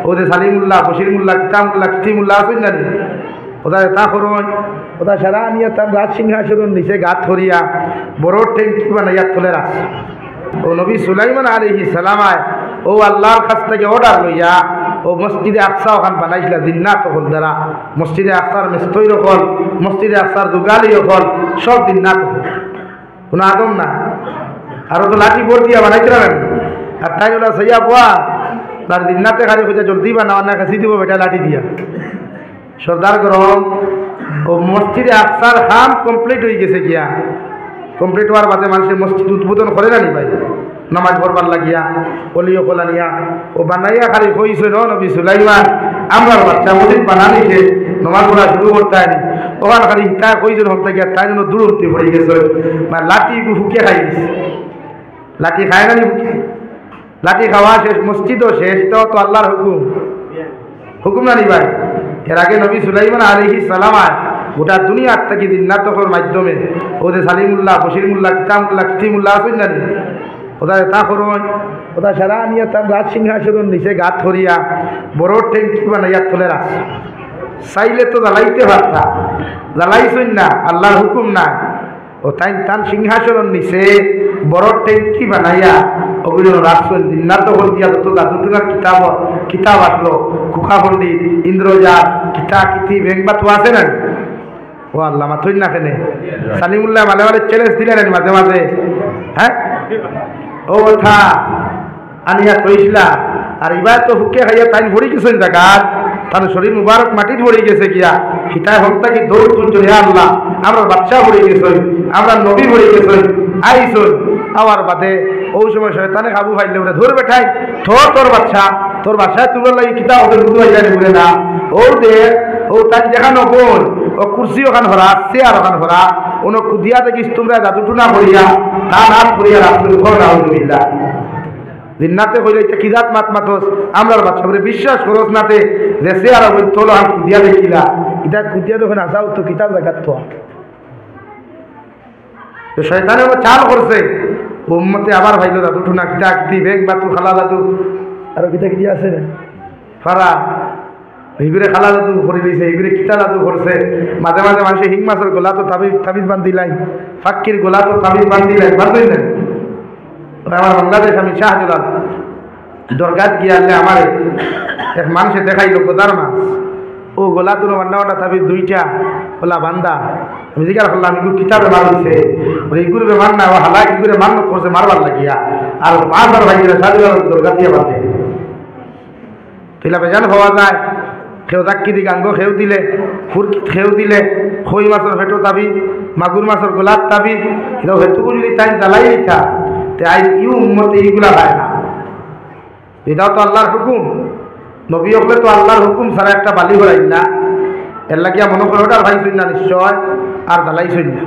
ওদের সালিমুল্লাহ বশিরমুল্লাহ কিতামুল্লাহ কিতিমুল্লাহ আছেন না ওটা তা করুন ওটা সারা নিয়ে তার রাজ সিংহাসন নিচে গাত ধরিয়া বড় ট্যাঙ্কি বানাইয়া তোলে রাখছে ও নবী সুলাইমান আলাইহিস সালামায় ও আল্লাহর কাছ থেকে অর্ডার লইয়া ও মসজিদে আকসা ওখান বানাইছিল দিননাথ হল দ্বারা মসজিদে আকসার মেস্তৈর হল মসজিদে আকসার দুগালি হল সব দিননাথ হল কোনো আদম না আরও তো লাঠি বোর্ড দিয়া বানাইছিল না আর তাই ওরা সইয়া পোয়া তার দিননাথে খালি খুঁজে জলদি বানাওয়া না কাছি দিব বেটা লাঠি দিয়া সর্দার গরম ও মসজিদে আকসার কাম কমপ্লিট হয়ে গেছে গিয়া কমপ্লিট হওয়ার বাদে মানুষের মসজিদ উদ্বোধন করে না নি ভাই নামাজ পড়বার লাগিয়া অলিও খোলা নিয়া ও বানাইয়া খালি কইছে নবী সুলাইমান আমরা বাচ্চা মসজিদ বানানিছে নামাজ পড়া শুরু করতে হয়নি ওখানে খালি তা কইছে হতে গিয়া তাই জন্য দূর উঠতে পড়ে গেছে মানে লাঠি হুকে খাই দিছে লাঠি খায় না নি হুকে লাঠি খাওয়া শেষ মসজিদও শেষ তো আল্লাহর হুকুম হুকুম না নি ভাই এর আগে নবী সুলাইমান আলাইহিস সালাম গোটা দুনিয়ার থেকে দিননাথের মাধ্যমে ওদের সালিমুল্লাহ বশিরমুল্লাহ কিতামুল্লাহ কিতিমুল্লাহ আছেন না ওটা তা করুন ওটা সারা নিয়ে তার রাজ সিংহাসন নিচে গাত ধরিয়া বড় ট্যাঙ্কি বানাইয়া তোলে রাখছে চাইলে তো জ্বালাইতে পারতা জ্বালাইছেন না আল্লাহর হুকুম নাই ও তাই তার সিংহাসন নিচে বড় ট্যাঙ্কি বানাইয়া অভিনয় রাখছেন দিননাথ হল দিয়া যত জাদুটুনার কিতাব আসলো কুকা পণ্ডিত ইন্দ্রজাত কিতা কিতি ভেংবাত আছে না ও আল্লাহ মাথুই না কেনে সালিমুল্লাহ মাঝে মাঝে চ্যালেঞ্জ দিলেন মাঝে মাঝে হ্যাঁ ও কথা আনিয়া কইসলা আর এবার তো হুকে খাইয়া তাই ভরি গেছেন জায়গার তার শরীর মুবারক মাটির ভরে গেছে গিয়া হিতায় হত্যা কি দৌড় তুলছ হে আল্লাহ আমরা বাচ্চা ভরে গেছেন আমরা নবী ভরে গেছেন আইসন আবার বাদে ওই সময় শয়তানে কাবু ফাইলে ওরা ধরবে ঠাই তোর বাচ্চা তোর বাসায় তুলার লাগে কিতা ওদের দুধ হয়ে যায় বলে না ও দে ও তার দেখানো বোন ও কুর্সি ওখান ভরা চেয়ার ওখান ভরা ওনো কুদিয়া দেখিস তোমরা জাদুটুনা করিয়া তা নাম করিয়া রাখতে ঘর আলহামদুলিল্লাহ দিননাথে হইলে এটা কিজাত মাত মাতস আমরার বাচ্চা করে বিশ্বাস করস নাতে যে চেয়ার ওই তোলো হাম কুদিয়া দেখিলা এটা কুদিয়া যখন আসাও তো কিতাব দেখাত তো শয়তানে ও চাল করছে উম্মতে আবার ভাইলো জাদুটুনা কিতা কিতি বেগ বাতু খালা জাদু আর কিতা কিতি আছে না ফারা এইগুলো খালা জাদু করে দিয়েছে এইগুলো কিতা জাদু করছে মাঝে মাঝে মানুষের হিং মাছের গোলা তো তাবিজ বান্ধিলাই ফাক্কির গোলা তো তাবিজ বান্ধিলাই বান্ধই না আমার বাংলাদেশ আমি শাহজালাল দরগাত গিয়ে আনলে আমার এক মানুষে দেখাইল গোদার মাছ ও গোলা তো বান্না তাবিজ দুইটা গোলা বান্দা আমি জিজ্ঞাসা করলাম এগুলো কিতাবে মার দিছে এইগুলো মান না ও হালা এগুলো মান করছে মারবার লাগিয়া আর পাঁচবার ভাই শাহজালাল দরগাত দিয়ে বাঁধে তুইলা বেজান হওয়া যায় খেউ দাক্কি দি গাঙ্গ খেউ দিলে ফুরকিত খেউ দিলে খই মাছের ভেটো তাবিজ মাগুর মাছের গোলাপ তাবিজ এটা ভেটুকু যদি তাই জ্বালাই দিতা তে আই ইউ উম্মতে এইগুলা হয় না এটাও তো আল্লাহর হুকুম নবী হলে তো আল্লাহর হুকুম ছাড়া একটা বালি ভরাই না এর লাগিয়া মনে করে ওটা ভাই শুন না নিশ্চয় আর জ্বালাই শুন না